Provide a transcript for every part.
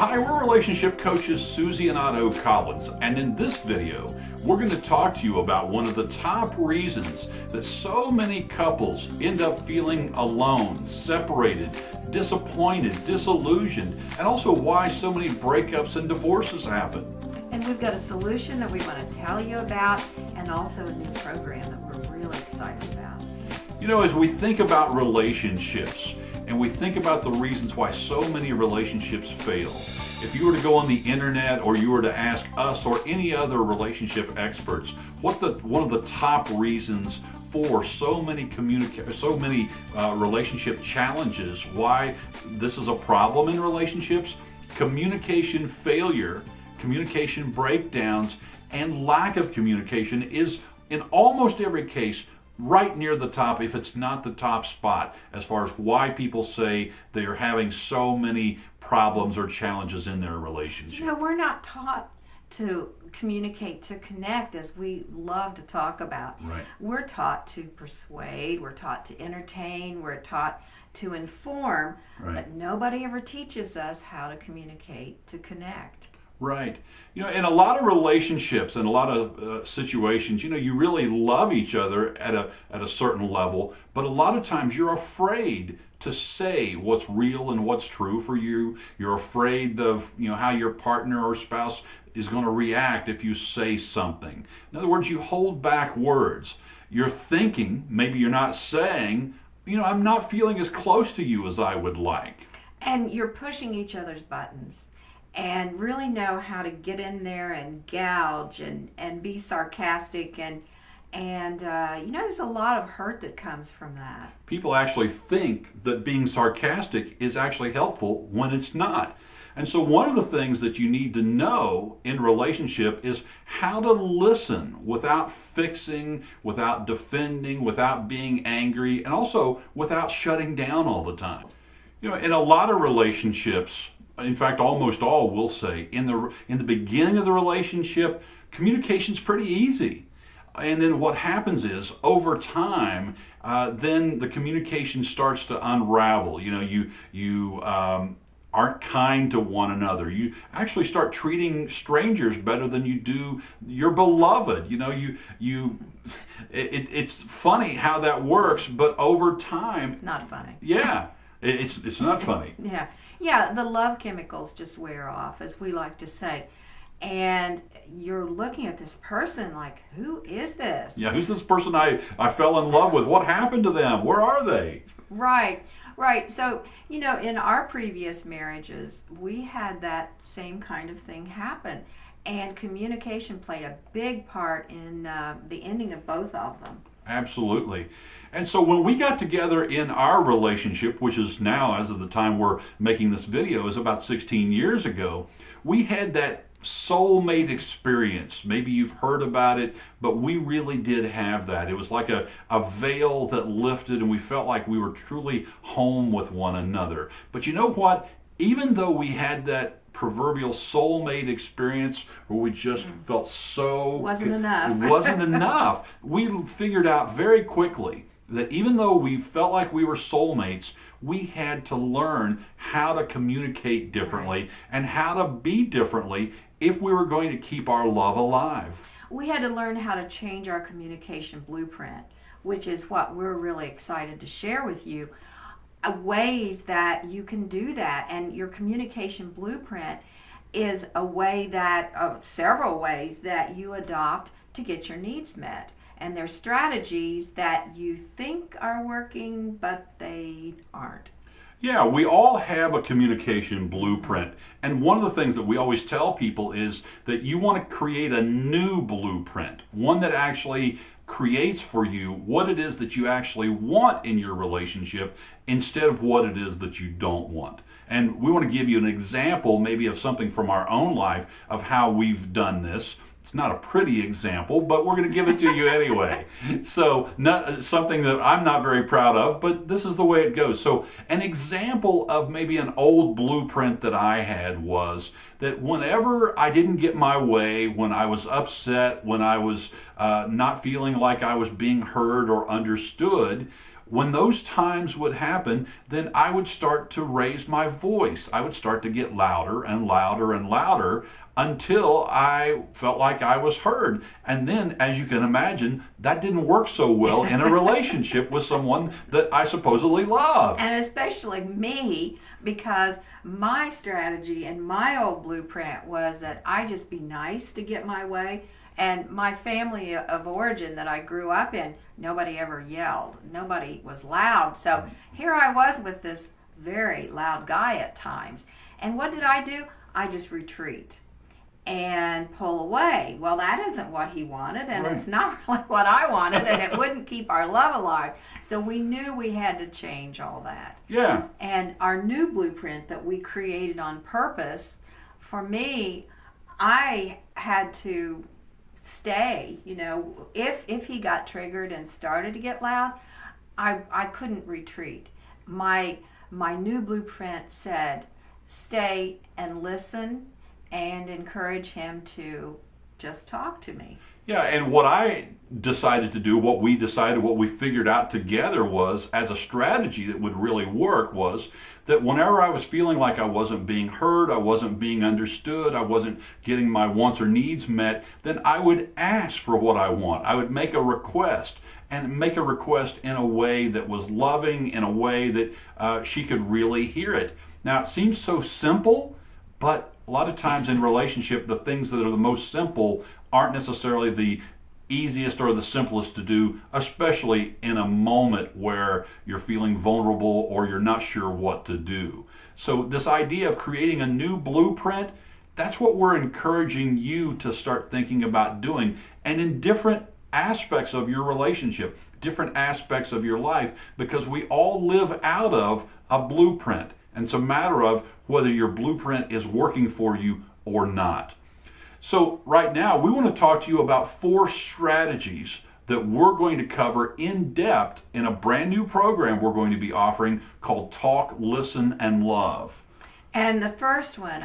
Hi, we're relationship coaches Susie and Otto Collins, and in this video, we're going to talk to you about one of the top reasons that so many couples end up feeling alone, separated, disappointed, disillusioned, and also why so many breakups and divorces happen. And we've got a solution that we want to tell you about, and also a new program that we're really excited about. You know, as we think about relationships, and we think about the reasons why so many relationships fail, if you were to go on the internet or you were to ask us or any other relationship experts, one of the top reasons for so many relationship challenges, why this is a problem in relationships, communication failure, communication breakdowns, and lack of communication is in almost every case right near the top, if it's not the top spot, as far as why people say they are having so many problems or challenges in their relationship. You know, we're not taught to communicate, to connect, as we love to talk about. Right. We're taught to persuade, we're taught to entertain, we're taught to inform, Right. but nobody ever teaches us how to communicate, to connect. Right. You know, in a lot of relationships and a lot of situations, you know, you really love each other at a certain level, but a lot of times you're afraid to say what's real and what's true for you. You're afraid of, you know, how your partner or spouse is going to react if you say something. In other words, you hold back words. You're thinking, maybe you're not saying, you know, I'm not feeling as close to you as I would like. And you're pushing each other's buttons, and really know how to get in there and gouge and be sarcastic and you know, there's a lot of hurt that comes from that. People actually think that being sarcastic is actually helpful when it's not. And so one of the things that you need to know in relationship is how to listen without fixing, without defending, without being angry, and also without shutting down all the time. You know, in a lot of relationships, in fact, almost all will say, in the beginning of the relationship, communication's pretty easy. And then what happens is, over time, then the communication starts to unravel. You know, you aren't kind to one another. You actually start treating strangers better than you do your beloved. You know, it's funny how that works, but over time... It's not funny. Yeah, it's not funny. Yeah, the love chemicals just wear off, as we like to say. And you're looking at this person like, who is this? Yeah, who's this person I fell in love with? What happened to them? Where are they? Right. So, you know, in our previous marriages, we had that same kind of thing happen. And communication played a big part in the ending of both of them. Absolutely. And so when we got together in our relationship, which is now, as of the time we're making this video, is about 16 years ago, we had that soulmate experience. Maybe you've heard about it, but we really did have that. It was like a veil that lifted, and we felt like we were truly home with one another. But you know what? Even though we had that proverbial soulmate experience where we just felt so... Wasn't enough. It wasn't enough. We figured out very quickly that even though we felt like we were soulmates, we had to learn how to communicate differently and how to be differently if we were going to keep our love alive. We had to learn how to change our communication blueprint, which is what we're really excited to share with you. Ways that you can do that, and your communication blueprint is a way that, several ways that you adopt to get your needs met. And there's strategies that you think are working, but they aren't. Yeah, we all have a communication blueprint. And one of the things that we always tell people is that you want to create a new blueprint, one that actually creates for you what it is that you actually want in your relationship instead of what it is that you don't want. And we want to give you an example maybe of something from our own life of how we've done this. It's not a pretty example, but we're going to give it to you anyway. So something that I'm not very proud of, but this is the way it goes. So an example of maybe an old blueprint that I had was that whenever I didn't get my way, when I was upset, when I was not feeling like I was being heard or understood, when those times would happen, then I would start to raise my voice. I would start to get louder and louder and louder until I felt like I was heard. And then, as you can imagine, that didn't work so well in a relationship with someone that I supposedly loved. And especially me, because my strategy and my old blueprint was that I just be nice to get my way. And my family of origin that I grew up in, nobody ever yelled. Nobody was loud. So here I was with this very loud guy at times. And what did I do? I just retreat and pull away. Well, that isn't what he wanted, and Right. it's not really what I wanted, and it wouldn't keep our love alive. So we knew we had to change all that. Yeah. And our new blueprint that we created on purpose, for me, I had to stay. If he got triggered and started to get loud, I couldn't retreat. My new blueprint said, stay and listen and encourage him to just talk to me. Yeah, and what I decided to do, what we figured out together was, as a strategy that would really work, was that whenever I was feeling like I wasn't being heard, I wasn't being understood, I wasn't getting my wants or needs met, then I would ask for what I want. I would make a request, and make a request in a way that was loving, in a way that she could really hear it. Now, it seems so simple, but a lot of times in relationship, the things that are the most simple aren't necessarily the easiest or the simplest to do, especially in a moment where you're feeling vulnerable or you're not sure what to do. So this idea of creating a new blueprint, that's what we're encouraging you to start thinking about doing, and in different aspects of your relationship, different aspects of your life, because we all live out of a blueprint. And it's a matter of whether your blueprint is working for you or not. So right now, we want to talk to you about 4 strategies that we're going to cover in depth in a brand new program we're going to be offering called Talk, Listen, and Love. And the first one,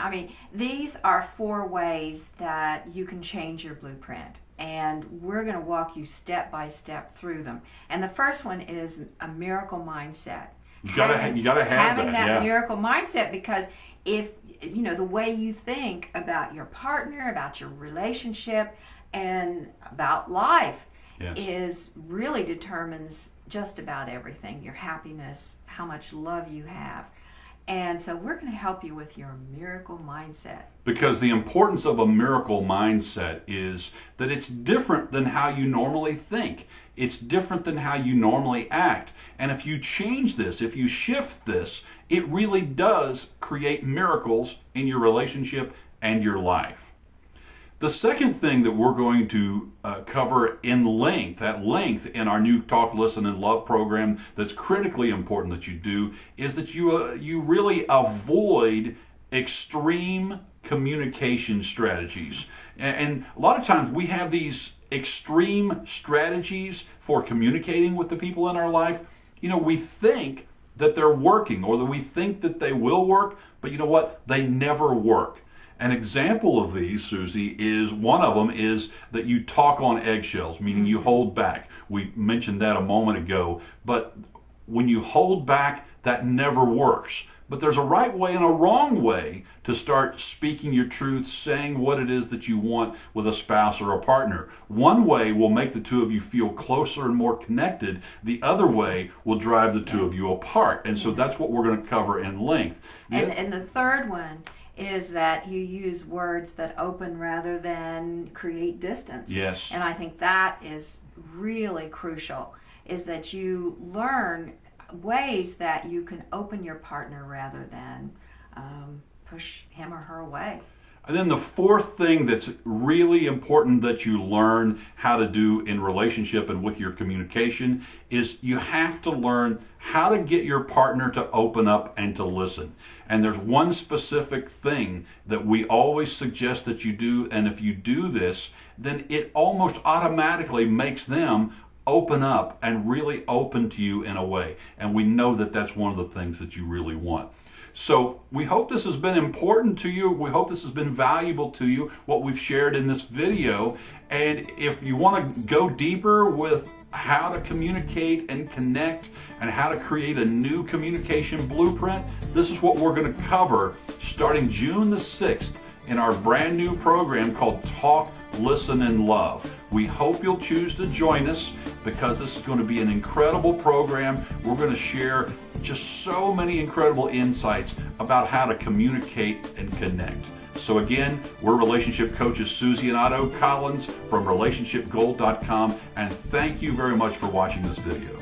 these are 4 ways that you can change your blueprint. And we're going to walk you step by step through them. And the first one is a miracle mindset. You gotta have having that, yeah. miracle mindset, because if the way you think about your partner, about your relationship, and about life Yes. is really determines just about everything. Your happiness, how much love you have. And so we're going to help you with your miracle mindset. Because the importance of a miracle mindset is that it's different than how you normally think. It's different than how you normally act. And if you change this, if you shift this, it really does create miracles in your relationship and your life. The second thing that we're going to cover at length in our new Talk, Listen, and Love program that's critically important that you do is that you really avoid extreme communication strategies. And a lot of times we have these extreme strategies for communicating with the people in our life. We think that they're working, or that we think that they will work, but you know what? They never work. An example of these, Susie, is one of them is that you talk on eggshells, meaning you hold back. We mentioned that a moment ago, but when you hold back, that never works. But there's a right way and a wrong way to start speaking your truth, saying what it is that you want with a spouse or a partner. One way will make the two of you feel closer and more connected. The other way will drive the two of you apart. And so that's what we're going to cover in length. And the third one is that you use words that open rather than create distance. Yes. And I think that is really crucial, is that you learn ways that you can open your partner rather than push him or her away. And then the fourth thing that's really important that you learn how to do in relationship and with your communication is you have to learn how to get your partner to open up and to listen. And there's one specific thing that we always suggest that you do, and if you do this, then it almost automatically makes them open up and really open to you in a way. And we know that that's one of the things that you really want. So we hope this has been important to you. We hope this has been valuable to you, what we've shared in this video. And if you want to go deeper with how to communicate and connect and how to create a new communication blueprint, this is what we're going to cover starting June the 6th in our brand new program called Talk, Listen, and Love. We hope you'll choose to join us because this is going to be an incredible program. We're going to share just so many incredible insights about how to communicate and connect. So again, we're relationship coaches Susie and Otto Collins from relationshipgold.com, and thank you very much for watching this video.